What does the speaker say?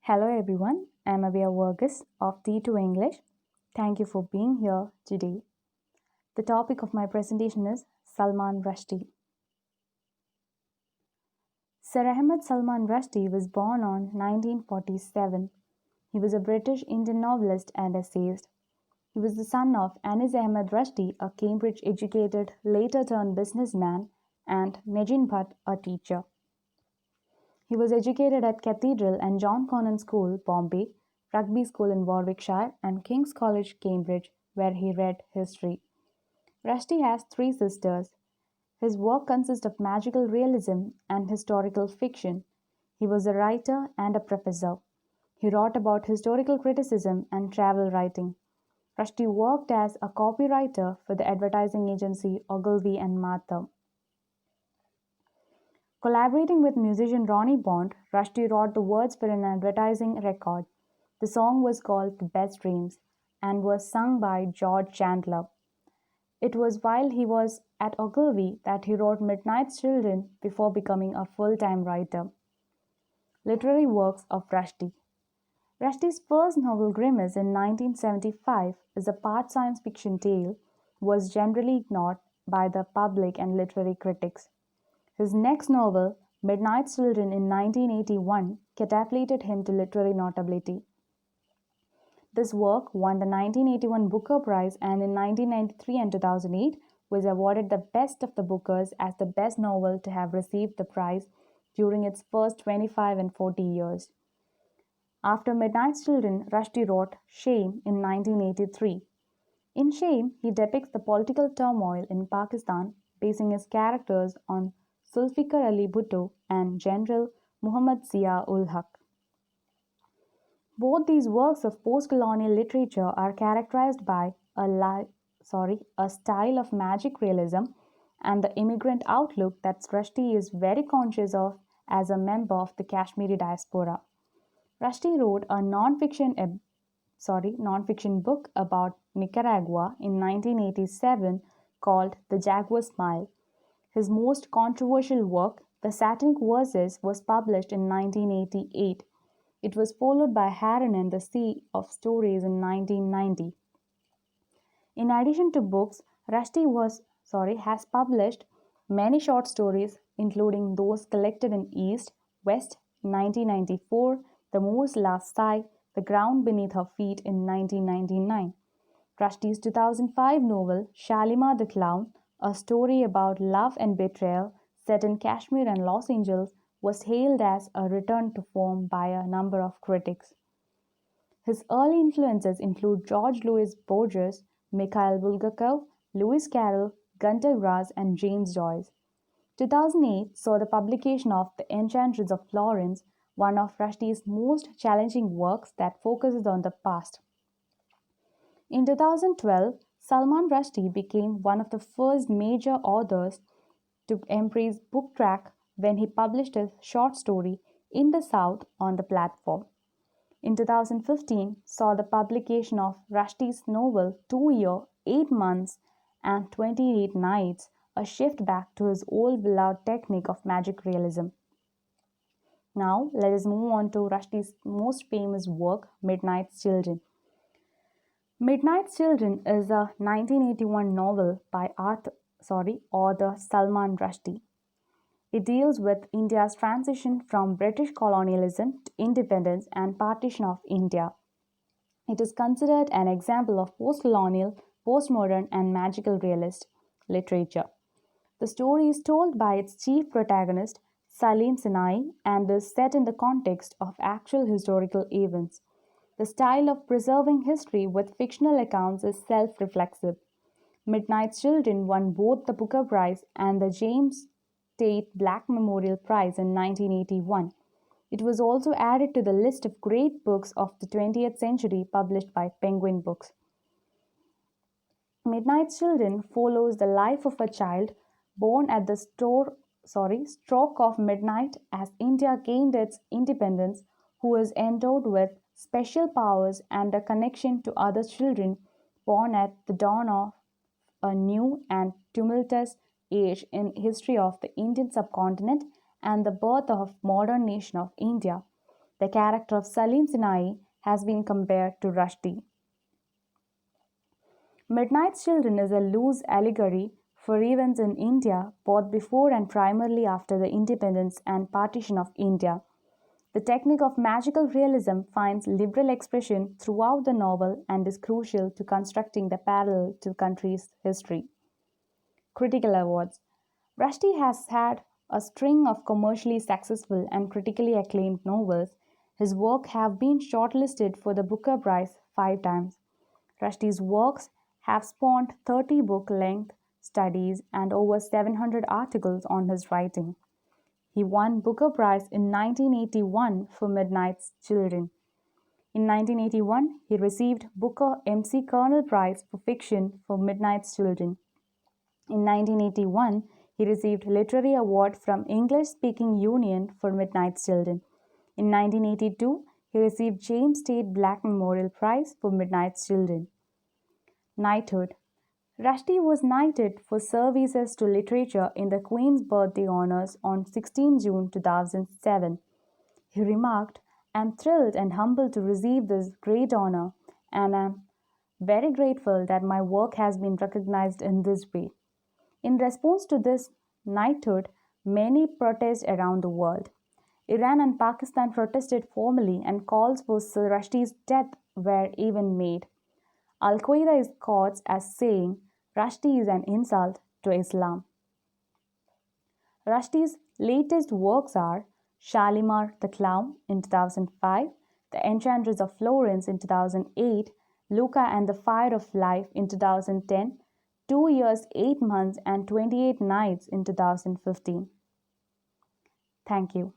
Hello everyone, I'm Abia Vargas of T2 English. Thank you for being here today. The topic of my presentation is Salman Rushdie. Sir Ahmed Salman Rushdie was born on 1947. He was a British Indian novelist and essayist. He was the son of Anis Ahmed Rushdie, a Cambridge educated, later turned businessman, and Negin Bhatt, a teacher. He was educated at Cathedral and John Connon School, Bombay, Rugby School in Warwickshire, and King's College, Cambridge, where he read history. Rushdie has three sisters. His work consists of magical realism and historical fiction. He was a writer and a professor. He wrote about historical criticism and travel writing. Rushdie worked as a copywriter for the advertising agency Ogilvy and Mather. Collaborating with musician Ronnie Bond, Rushdie wrote the words for an advertising record. The song was called "The Best Dreams" and was sung by George Chandler. It was while he was at Ogilvy that he wrote Midnight's Children before becoming a full-time writer. Literary works of Rushdie. Rushdie's first novel, Grimace, in 1975, is a part science fiction tale, was generally ignored by the public and literary critics. His next novel, Midnight's Children in 1981, catapulted him to literary notability. This work won the 1981 Booker Prize and in 1993 and 2008 was awarded the Best of the Bookers as the best novel to have received the prize during its first 25 and 40 years. After Midnight's Children, Rushdie wrote Shame in 1983. In Shame, he depicts the political turmoil in Pakistan, basing his characters on Zulfikar Ali Bhutto and General Muhammad Zia-ul-Haq. Both these works of post-colonial literature are characterized by a style of magic realism and the immigrant outlook that Rushdie is very conscious of as a member of the Kashmiri diaspora. Rushdie wrote a non-fiction book about Nicaragua in 1987 called The Jaguar Smile. His most controversial work, The Satanic Verses, was published in 1988. It was followed by Heron and the Sea of Stories in 1990. In addition to books, has published many short stories, including those collected in East, West 1994, The Moor's Last Sigh, The Ground Beneath Her Feet in 1999. Rushdie's 2005 novel, Shalimar the Clown, a story about love and betrayal set in Kashmir and Los Angeles, was hailed as a return to form by a number of critics. His early influences include George Louis Borges, Mikhail Bulgakov, Lewis Carroll, Gunter Grass, and James Joyce. 2008 saw the publication of The Enchantress of Florence, one of Rushdie's most challenging works that focuses on the past. In 2012, Salman Rushdie became one of the first major authors to embrace book track when he published his short story In the South on the platform. In 2015 saw the publication of Rushdie's novel 2 Year, 8 Months and 28 Nights, a shift back to his old beloved technique of magic realism. Now let us move on to Rushdie's most famous work, Midnight's Children. Midnight's Children is a 1981 novel by author Salman Rushdie. It deals with India's transition from British colonialism to independence and partition of India. It is considered an example of post-colonial, postmodern, and magical realist literature. The story is told by its chief protagonist, Salim Sinai, and is set in the context of actual historical events. The style of preserving history with fictional accounts is self-reflexive. Midnight's Children won both the Booker Prize and the James Tate Black Memorial Prize in 1981. It was also added to the list of great books of the 20th century published by Penguin Books. Midnight's Children follows the life of a child born at the stroke of midnight as India gained its independence, who is endowed with special powers and a connection to other children born at the dawn of a new and tumultuous age in history of the Indian subcontinent and the birth of modern nation of India. The character of Salim Sinai has been compared to Rushdie. Midnight's Children is a loose allegory for events in India both before and primarily after the independence and partition of India. The technique of magical realism finds liberal expression throughout the novel and is crucial to constructing the parallel to the country's history. Critical awards. Rushdie has had a string of commercially successful and critically acclaimed novels. His work have been shortlisted for the Booker Prize 5 times. Rushdie's works have spawned 30 book-length studies and over 700 articles on his writing. He won Booker Prize in 1981 for Midnight's Children. In 1981, he received Booker MC Kernel Prize for Fiction for Midnight's Children. In 1981, he received Literary Award from English Speaking Union for Midnight's Children. In 1982, he received James Tate Black Memorial Prize for Midnight's Children. Knighthood. Rushdie was knighted for services to literature in the Queen's Birthday Honours on 16 June 2007. He remarked, "I am thrilled and humbled to receive this great honour, and I am very grateful that my work has been recognized in this way." In response to this knighthood, many protests around the world. Iran and Pakistan protested formally, and calls for Rushdie's death were even made. Al Qaeda is quoted as saying, "Rushdie is an insult to Islam." Rushdie's latest works are Shalimar the Clown in 2005, The Enchantress of Florence in 2008, Luca and the Fire of Life in 2010, 2 years, 8 months, and 28 nights in 2015. Thank you.